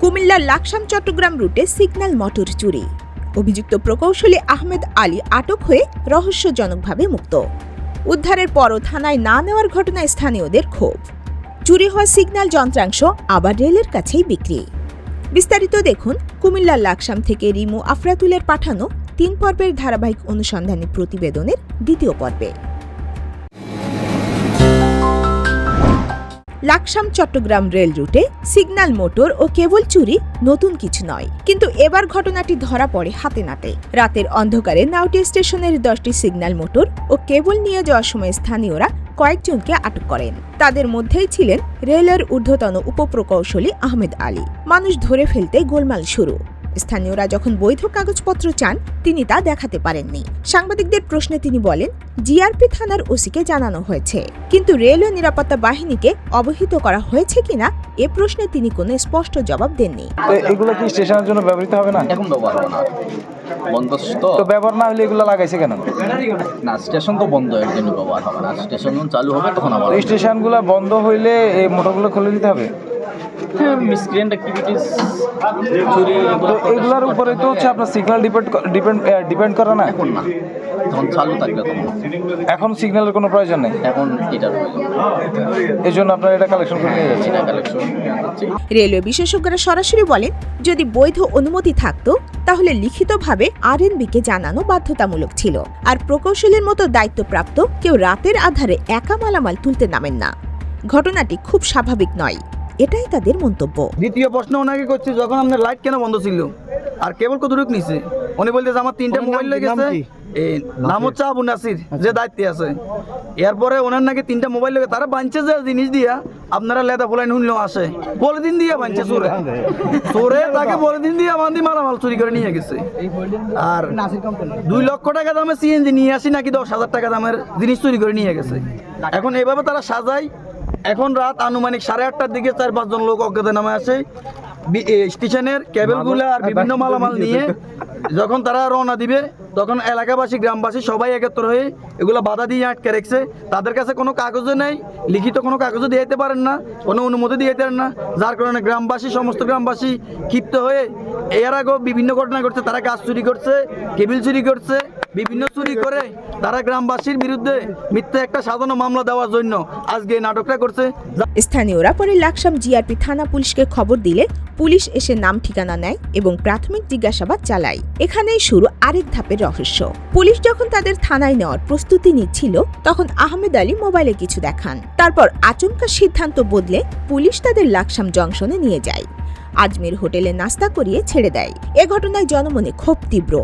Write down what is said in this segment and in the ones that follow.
কুমিল্লার লাকসাম চট্টগ্রাম রুটে signal motor চুরি। অভিযুক্ত প্রকৌশলী আহমেদ আলী আটক হয়ে রহস্যজনকভাবে মুক্ত। উদ্ধারের পরও থানায় না নেওয়ার ঘটনায় স্থানীয়দের ক্ষোভ। চুরি হওয়া সিগন্যাল যন্ত্রাংশ আবার রেলের কাছেই বিক্রি। বিস্তারিত দেখুন কুমিল্লার লাকসাম থেকে রিমু আফরাতুলের পাঠানো 3 পর্বের ধারাবাহিক অনুসন্ধানী প্রতিবেদনের দ্বিতীয় পর্বে। লাকসাম চট্টগ্রাম রেল রুটে সিগন্যাল মোটর ও কেবল চুরি নতুন কিছু নয়, কিন্তু এবার ঘটনাটি ধরা পড়ে হাতে নাতে। রাতের অন্ধকারে নাউটি স্টেশনের 10টি সিগন্যাল মোটর ও কেবল নিয়ে যাওয়ার সময় স্থানীয়রা কয়েকজনকে আটক করেন। তাদের মধ্যেই ছিলেন রেলের ঊর্ধ্বতন উপপ্রকৌশলী আহমেদ আলী। মানুষ ধরে ফেলতে গোলমাল শুরু। স্থানীয়রা যখন বৈধ কাগজপত্র চান, তিনি তা দেখাতে পারেননি। সাংবাদিকদের প্রশ্নে তিনি বলেন, জিআরপি থানার ওসিকে জানানো হয়েছে, কিন্তু রেলওয়ে নিরাপত্তা বাহিনীকে অবহিত করা হয়েছে কিনা এ প্রশ্নে তিনি কোনো স্পষ্ট জবাব দেননি। এগুলো কি স্টেশনের জন্য ব্যবহৃত হবে না? এখন ব্যবহার হবে না, বন্ধ তো ব্যবহার না হলে এগুলো লাগাইছে কেন? না, স্টেশন তো বন্ধ, এর জন্য ব্যবহার হবে না। স্টেশন যখন চালু হবে তখন আবার স্টেশনগুলো বন্ধ হইলে এই মোটরগুলো খুলে দিতে হবে। মিসক্রিয়েন্ট অ্যাক্টিভিটিস, চুরি, তো এগুলোর উপরে তো হচ্ছে আপনার সিগন্যাল ডিপেন্ড করে না। এখন না, তখন চালু থাকবে তখন। এখন সিগন্যালের কোনো প্রয়োজন নেই, এখন এটার প্রয়োজন। এই জন্য আপনারা এটা কালেকশন করে নিয়ে যাচ্ছেন। এটা কালেকশন হচ্ছে। রেলওয়ে বিশেষজ্ঞরা সরাসরি বলেন, যদি বৈধ অনুমতি থাকতো তাহলে লিখিতভাবে আরএনবিকে জানানো বাধ্যতামূলক ছিল। আর প্রকৌশলীর মতো দায়িত্বপ্রাপ্ত কেউ রাতের আধারে একা মালামাল তুলতে নামেন না। ঘটনাটি খুব স্বাভাবিক নয়, এটাই তাদের মন্তব্য। দ্বিতীয় প্রশ্ন ওনাকে করছি, যখন আপনার লাইট কেন বন্ধ ছিল আর কেবল কতটুকু নিছে? উনি বলতেছে আমার 3টা মোবাইল লেগেছে। নাম হচ্ছে আবু নাসির, যে দায়িত্বে আছে। এরপরে ওনার নাকি 3টা মোবাইল লেগে তারা বাঁচছে যে জিনিস দিয়া আপনারা লেদা বলেন শুনলেও আসে, পলিথিন দিয়ে বাঁচছে চোরে। চোরে তাকে পলিথিন দিয়ে বান্ধি মালামাল চুরি করে নিয়ে গেছে। আর 2 লক্ষ টাকা দামে সিএনজি নিয়ে আসি নাকি 10,000 টাকা দামের জিনিস চুরি করে নিয়ে গেছে। এখন এইভাবে তারা সাজায়। এখন রাত আনুমানিক 8:30টার দিকে 4-5 জন লোক অজ্ঞাতনামে আসে স্টেশনের কেবলগুলো আর বিভিন্ন মালামাল নিয়ে। যখন তারা রওনা দিবে তখন এলাকাবাসী, গ্রামবাসী সবাই একত্র হয়ে এগুলো বাধা দিয়ে আটকে রেখেছে। তাদের কাছে কোনো কাগজও নেই, লিখিত কোনো কাগজও দিয়ে দিতে পারেন না, কোনো অনুমতি দিয়ে দিতে পারেন না। যার কারণে সমস্ত গ্রামবাসী ক্ষিপ্ত হয়ে এর আগেও বিভিন্ন ঘটনা ঘটছে। তারা গাছ চুরি করছে, কেবিল চুরি করছে, বিভিন্ন চুরি করে তারা গ্রামবাসীর বিরুদ্ধে মিথ্যা একটা সাজানো মামলা দেওয়ার জন্য আজকে এই নাটকটা করছে। স্থানীয়রা পরে লাকসাম জিআরপি থানা পুলিশকে খবর দিলে পুলিশ এসে নাম ঠিকানা নেয় এবং প্রাথমিক জিজ্ঞাসাবাদ চালায়। এখানেই শুরু আরেক ধাপের রহস্য। পুলিশ যখন তাদের থানায় নেওয়ার প্রস্তুতি নিচ্ছিল, তখন আহমেদ আলী মোবাইলে কিছু দেখান। তারপর আচমকা সিদ্ধান্ত বদলে পুলিশ তাদের লাকসাম জংশনে নিয়ে যায়। আজমির হোটেলে নাস্তা করিয়ে ছেড়ে দেয়। এ ঘটনায় জনমনে ক্ষোভ তীব্র।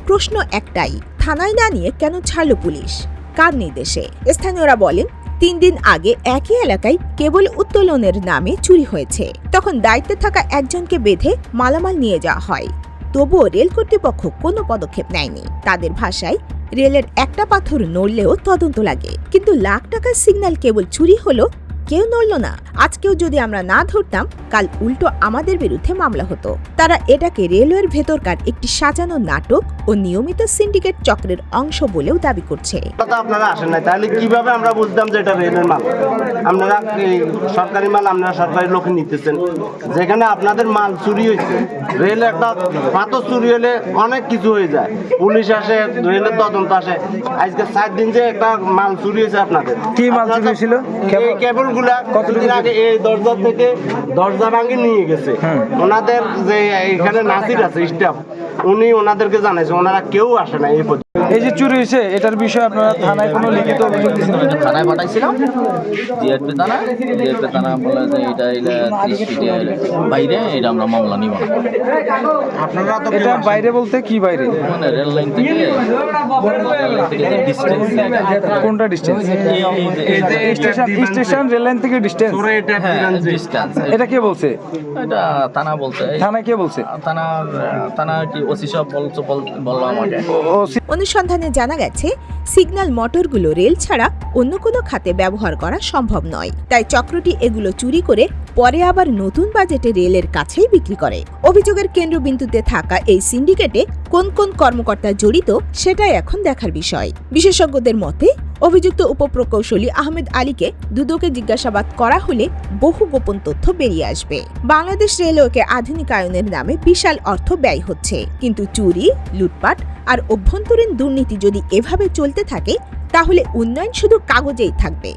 প্রশ্ন একটাই, থানায় না নিয়ে কেন ছাড়ল পুলিশ? কার নির্দেশে? স্থানীয়রা বলেন, 3 দিন আগে একই এলাকায় কেবল উত্তোলনের নামে চুরি হয়েছে। তখন দায়িত্বে থাকা একজনকে বেঁধে মালামাল নিয়ে যাওয়া হয়। তবুও রেল কর্তৃপক্ষ কোনো পদক্ষেপ নেয়নি। তাদের ভাষায়, রেলের একটা পাথর নড়লেও তদন্ত লাগে, কিন্তু লাখ টাকার সিগন্যাল কেবল চুরি হলো, কেউ নড়ল না। আজকেও যদি আমরা না ধরতাম, কাল উল্টো আমাদের বিরুদ্ধে মামলা হতো। তারা এটাকে রেলওয়ের ভেতরকার একটি সাজানো নাটক ও নিয়মিত সিন্ডিকেট চক্রের অংশ বলেও দাবি করছে। আপনারা আসেন নাই, তাহলে কিভাবে আমরা বুঝতাম যে এটা রেলের মাল? আপনারা সরকারি মাল আপনারা সরকারি লোকে নিতেছেন, যেখানে আপনাদের মাল চুরি হয়েছে। রেলে একটা পাথর চুরি হলে অনেক কিছু হয়ে যায়, পুলিশ আসে, রেলের তদন্ত আসে। আজকে 7 দিন যে একটা মাল চুরি হয়েছে আপনাদের। কি মাল চুরি হয়েছিল? কেবল কতদিন আগে এই দরজা থেকে দরজা ভাঙে নিয়ে গেছে। ওনাদের যে এখানে নাসির আছে স্টাফ, উনি ওনাদেরকে জানাইছে, ওনারা কেউ আসে না এই পর্যন্ত। এই যে চুরি হয়েছে, এটার বিষয়ে আপনারা থানায় কোনো লিখিত অভিযোগ দিয়েছিলেন? থানায় পাঠাইছিলাম, জিআরপি থানা বলে যে এটা 30 ফিটের বাইরে, এটা আমরা মামলা নিব। আপনারা তো এটা বাইরে বলতে কি বাইরে? মানে রেল লাইন থেকে ডিস্টেন্স। কোনটা ডিস্টেন্স? স্টেশন রেল লাইন থেকে ডিস্টেন্স। ডিস্টেন্স এটা কে বলছে? এটা থানা বলছে। থানা কে বলছে? থানা কি ওসি সব বললো আমাকে। অনুসন্ধানে জানা গেছে, সিগন্যাল মোটরগুলো রেল ছাড়া অন্য কোনো খাতে ব্যবহার করা সম্ভব নয়। তাই চক্রটি এগুলো চুরি করে পরে আবার নতুন বাজেটে রেলের কাছেই বিক্রি করে। অভিযোগের কেন্দ্রবিন্দুতে থাকা এই সিন্ডিকেটে কোন কোন কর্মকর্তা জড়িত সেটাই এখন দেখার বিষয়। বিশেষজ্ঞদের মতে অভিযুক্ত উপপ্রকৌশলী আহমেদ আলীকে দুদকে জিজ্ঞাসাবাদ করা হলে বহু গোপন তথ্য বেরিয়ে আসবে। বাংলাদেশ রেলওয়েকে আধুনিকায়নের নামে বিশাল অর্থ ব্যয় হচ্ছে, কিন্তু চুরি, লুটপাট আর অভ্যন্তরীণ দুর্নীতি যদি এভাবে চলতে থাকে তাহলে উন্নয়ন শুধু কাগজেই থাকবে,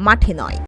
মাঠে নয়।